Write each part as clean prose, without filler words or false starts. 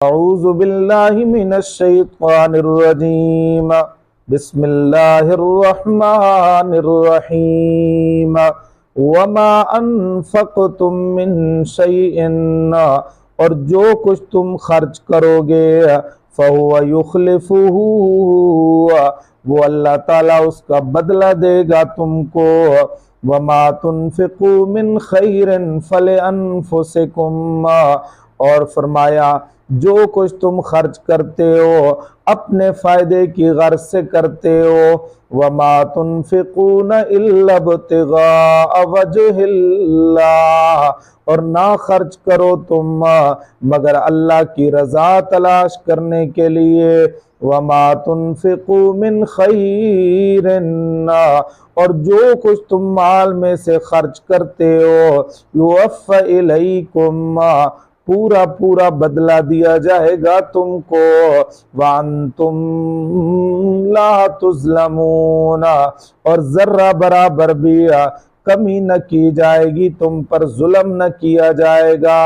अऊज़ु बिल्लाहि मिनश शैतानिर रजीम। बिस्मिल्लाहिर रहमानिर रहीम। वमा अनफक़तुम मिन शैइन, और जो कुछ तुम खर्च करोगे फहुवा युखलिफुहु, वो अल्लाह ताला उसका बदला देगा तुमको। वमा तुनफिकू मिन खैरिन फलिअन्फुसिकुम, और फरमाया जो कुछ तुम खर्च करते हो अपने फायदे की गर्ज से करते हो। वमा तुनफिकून इल्ला इब्तिगा वजहिल्लाह, और ना खर्च करो तुम मगर अल्लाह की रजा तलाश करने के लिए। वमा तुनफिकू मिन खैरिन, और जो कुछ तुम माल में से खर्च करते हो युवफ़्फ़ा इलैकुम, पूरा पूरा बदला दिया जाएगा तुमको। वांतुम ला तुज़लमून, और जर्रा बराबर भी कमी न की जाएगी, तुम पर जुल्म न किया जाएगा।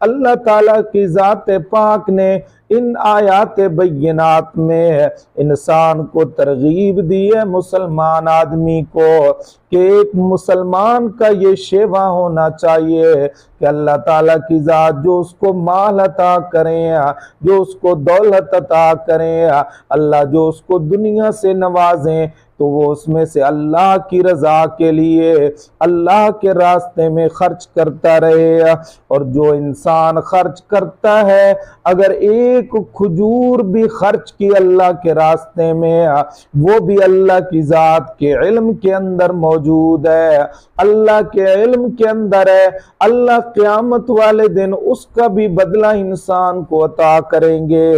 अल्लाह ताला की ज़ात पाक ने इन आयात बय्यनात में इंसान को तरगीब दी है, मुसलमान आदमी को, कि एक मुसलमान का ये शेवा होना चाहिए कि अल्लाह ताला की ज़ात जो उसको माल अता करें, जो उसको दौलत अता करें, अल्लाह जो उसको दुनिया से नवाजें, तो वो उसमें से अल्लाह की रजा के लिए अल्लाह के रास्ते में खर्च करता रहे। और जो इंसान खर्च करता है, अगर एक खजूर भी खर्च की अल्लाह के रास्ते में, वो भी अल्लाह की ज़ात के इल्म के अंदर मौजूद है, अल्लाह के इल्म के अंदर है। अल्लाह क़यामत वाले दिन उसका भी बदला इंसान को अता करेंगे।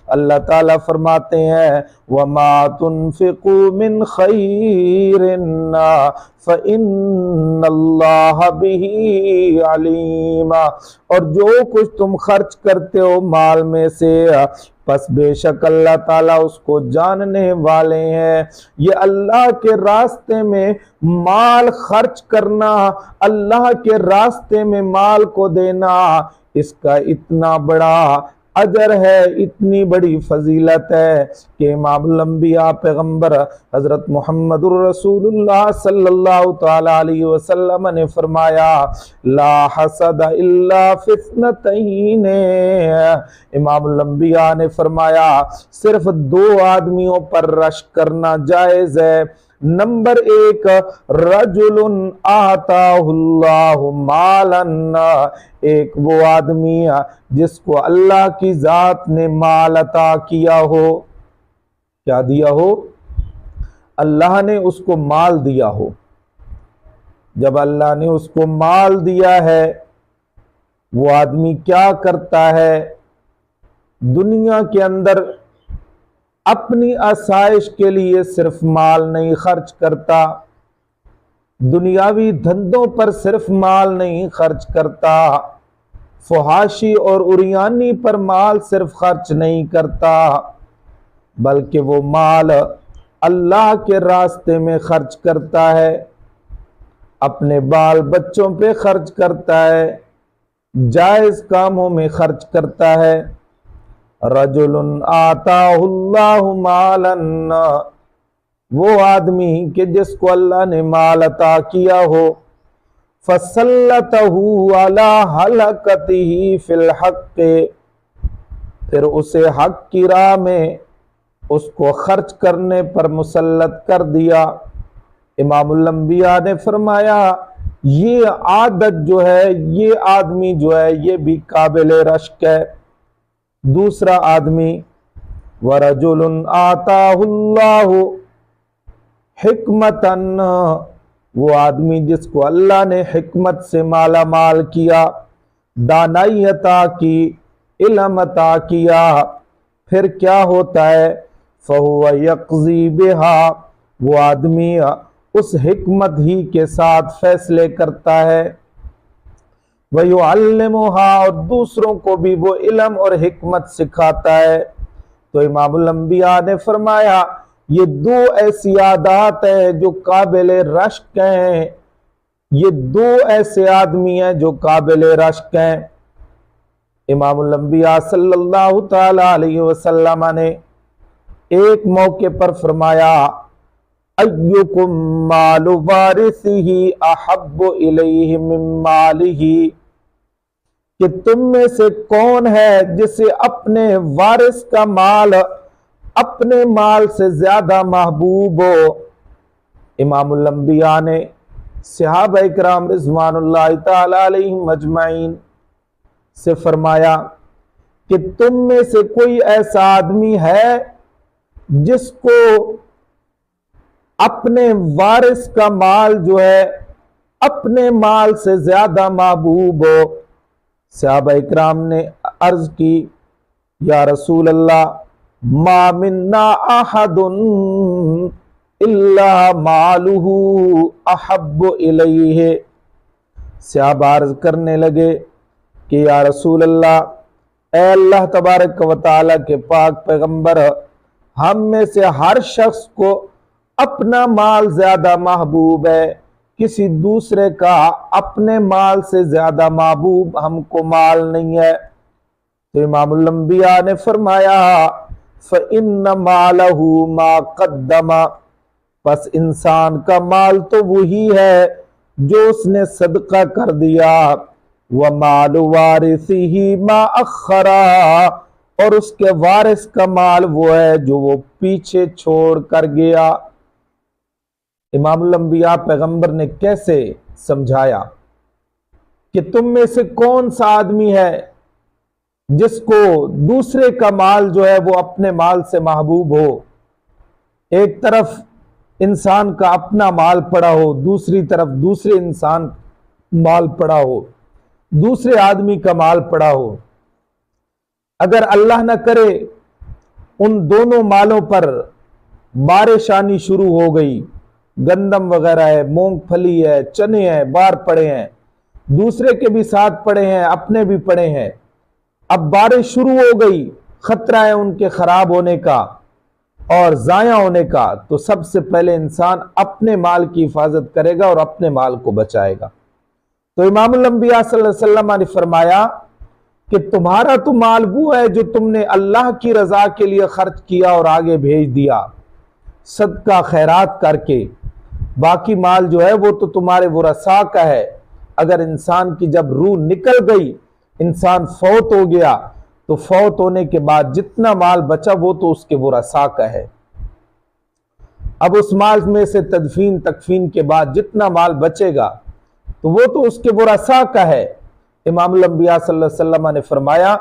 अल्लाह ताला फरमाते हैं वमा तुनफिकू मिन खैरिन फ़इन्नल्लाह बिही अलीम, और जो कुछ तुम खर्च करते हो माल में से, बस बेशक अल्लाह ताला उसको जानने वाले हैं। ये अल्लाह के रास्ते में माल खर्च करना, अल्लाह के रास्ते में माल को देना, इसका इतना बड़ा अजर है, इतनी बड़ी फजीलत है कि इमामुल अंबिया पैगंबर हजरत मुहम्मदुर रसूलुल्लाह सल्लल्लाहु तआला अलैहि वसल्लम ने फरमाया ला हसद इल्ला फित्नतैन। इमामुल अंबिया ने फरमाया सिर्फ दो आदमियों पर रश्क करना जायज है। नंबर एक, रजुलुन आताहुल्लाहु मालन, एक वो आदमी जिसको अल्लाह की जात ने माल अता किया हो। क्या दिया हो? अल्लाह ने उसको माल दिया हो। जब अल्लाह ने उसको माल दिया है, वो आदमी क्या करता है? दुनिया के अंदर अपनी आसाइश के लिए सिर्फ माल नहीं खर्च करता, दुनियावी धंधों पर सिर्फ माल नहीं खर्च करता, फहाशी और उरियानी पर माल सिर्फ खर्च नहीं करता, बल्कि वो माल अल्लाह के रास्ते में खर्च करता है, अपने बाल बच्चों पे खर्च करता है, जायज कामों में खर्च करता है। रजुलुन आताहुल्लाहु मालन, वो आदमी कि जिसको अल्लाह ने माल अता किया हो, फसल्लतहु अला हलकतिही फिल हक़, फिर उसे हक की राह में उसको खर्च करने पर मुसल्लत कर दिया। इमामुल अंबिया ने फरमाया ये आदत जो है, ये आदमी जो है, ये भी काबिल रश्क है। दूसरा आदमी वरजुलुन आताहुल्लाहु हिकमतन, वो आदमी जिसको अल्लाह ने हिकमत से माला माल किया, दानाई अता की, इल्म अता किया, फिर क्या होता है? फहुवा यक़ज़ी बिहा, वो आदमी उस हिकमत ही के साथ फैसले करता है। वयुअल्लिमुहा, और दूसरों को भी वो इल्म और हिकमत सिखाता है। तो इमामुल अंबिया ने फरमाया ये दो ऐसी आदत है जो काबिल रश्क हैं, ये दो ऐसे आदमी हैं जो काबिल रश्क हैं। इमामुल अंबिया सल्लल्लाहु ताला अलैहि वसल्लम ने एक मौके पर फरमाया, अय्युकुम मालु वारिसिही अहब्बु इलैहि मिन मालिही, कि तुम में से कौन है जिसे अपने वारिस का माल अपने माल से ज्यादा महबूब हो। इमामुल अंबिया ने सहाबा इकराम रिज़वानुल्लाहि ताला अलैहिम अजमाइन से फरमाया कि तुम में से कोई ऐसा आदमी है जिसको अपने वारिस का माल जो है अपने माल से ज्यादा महबूब हो। सहाबा इकराम ने अर्ज की, या रसूल अल्लाह, मा मिन्ना अहदुन इल्ला मालुहु अहब्बु इलैहि। सहाबा अर्ज करने लगे कि या रसूल अल्लाह, ऐ अल्लाह तबारक व तआला के पाक पैगंबर, हम में से हर शख्स को अपना माल ज्यादा महबूब है, किसी दूसरे का अपने माल से ज्यादा महबूब हमको माल नहीं है। तो इमामुल अंबिया ने फरमाया, फ़इन्न मालहु मा क़द्दमा, बस इंसान का माल तो वही है जो उसने सदका कर दिया। व मालु वारिसिही मा अख़रा, और उसके वारिस का माल वो है जो वो पीछे छोड़ कर गया। इमामुल अंबिया पैगंबर ने कैसे समझाया कि तुम में से कौन सा आदमी है जिसको दूसरे का माल जो है वो अपने माल से महबूब हो। एक तरफ इंसान का अपना माल पड़ा हो, दूसरी तरफ दूसरे इंसान माल पड़ा हो, दूसरे आदमी का माल पड़ा हो। अगर अल्लाह न करे उन दोनों मालों पर बारिश आनी शुरू हो गई, गंदम वगैरह है, मूंगफली है, चने हैं, बार पड़े हैं, दूसरे के भी साथ पड़े हैं, अपने भी पड़े हैं, अब बारिश शुरू हो गई, खतरा है उनके खराब होने का और जाया होने का, तो सबसे पहले इंसान अपने माल की हिफाजत करेगा और अपने माल को बचाएगा। तो इमामुल अंबिया सल्लल्लाहु अलैहि वसल्लम ने फरमाया कि तुम्हारा तो माल वो है जो तुमने अल्लाह की रजा के लिए खर्च किया और आगे भेज दिया सदका खैरात करके। बाकी माल जो है वो तो तुम्हारे वरसा का है। अगर इंसान की जब रूह निकल गई, इंसान फौत हो गया, तो फौत होने के बाद जितना माल बचा वो तो उसके वरसा का है। अब उस माल में से तदफीन तकफीन के बाद जितना माल बचेगा तो वो तो उसके वरसा का है। इमामुल अंबिया सल्लल्लाहु अलैहि वसल्लम ने फरमाया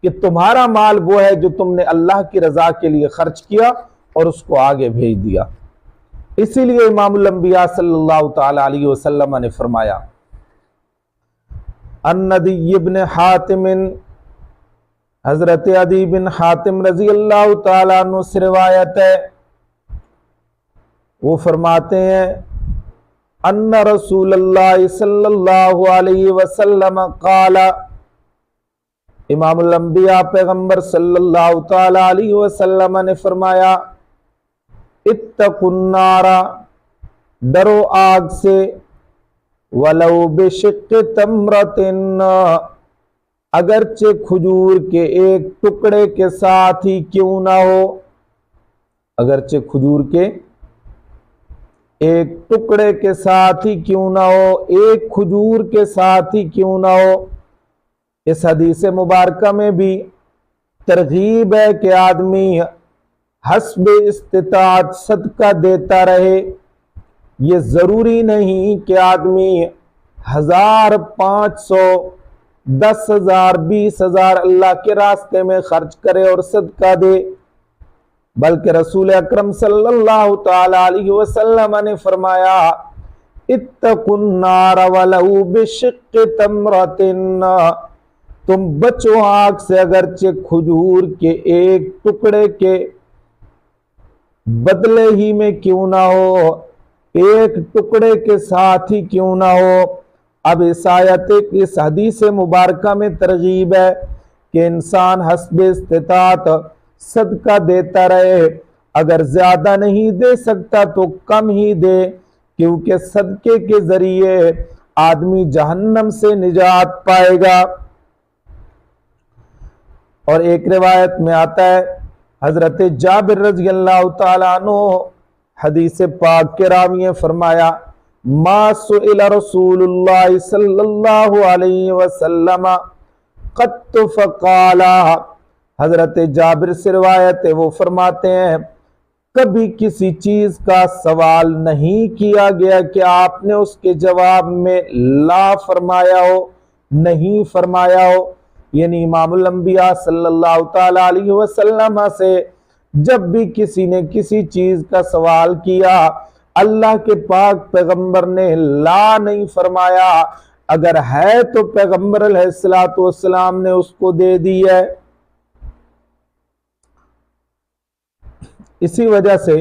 कि तुम्हारा माल वो है जो तुमने अल्लाह की रजा के लिए खर्च किया और उसको आगे भेज दिया। इसीलिए इमामुल अंबिया सल्लल्लाहु ताला अलैहि वसल्लम ने फरमाया, अन-नदी इब्न हातिम, हजरत अदी बिन हातिम रजी अल्लाह ताला अन्हु से रिवायत है, वो फरमाते हैं, अन्ना रसूलुल्लाह सल्लल्लाहु अलैहि वसल्लम काला, इमामुल अंबिया पैगंबर सल्लल्लाहु ताला अलैहि वसल्लम ने फरमाया, इत्तकुन्नारा, डरो आग से, वलौ बिशिक्क तमरतिन, अगरचे खजूर के एक टुकड़े के साथ ही क्यों ना हो, अगरचे खजूर के एक टुकड़े के साथ ही क्यों ना हो, एक खजूर के साथ ही क्यों ना हो। इस हदीस मुबारका में भी तरगीब है कि आदमी हस्ब इस्तिताअत सदका देता रहे। ये जरूरी नहीं कि आदमी 1000, 500, 10,000, 20,000 अल्लाह के रास्ते में खर्च करे और सदका दे, बल्कि रसूल अकरम सल्लल्लाहु ताला अलैहि वसल्लम ने फरमाया, इत्तकुन्नार वलौ बिशिक्क तमरतिन, तुम बचो आग से अगरचे खजूर के एक टुकड़े के बदले ही में क्यों ना हो, एक टुकड़े के साथ ही क्यों ना हो। अब इस आयत इस हदीस मुबारका में तरगीब है कि इंसान हस्ब इस्तिताअत सदका देता रहे। अगर ज्यादा नहीं दे सकता तो कम ही दे, क्योंकि सदके के जरिए आदमी जहन्नम से निजात पाएगा। और एक रिवायत में आता है हजरत जाबिर रज़ी अल्लाह तआला अन्हु हदीस पाक के रावी फरमाया, मा सुइला रसूलुल्लाह सल्लल्लाहु अलैहि वसल्लम क़त्त फ़क़ाला। हजरत जाबिर से रिवायत है, वो फरमाते हैं कभी किसी चीज का सवाल नहीं किया गया कि आपने उसके जवाब में ला फरमाया हो, नहीं फरमाया हो। यानी इमामुल अंबिया सल्लल्लाहु ताला अलैहि वसल्लम से जब भी किसी ने किसी चीज का सवाल किया, अल्लाह के पाक पैगंबर ने ला नहीं फरमाया, अगर है तो पैगंबर अलैहिस्सलातु वस्सलाम ने उसको दे दी है। इसी वजह से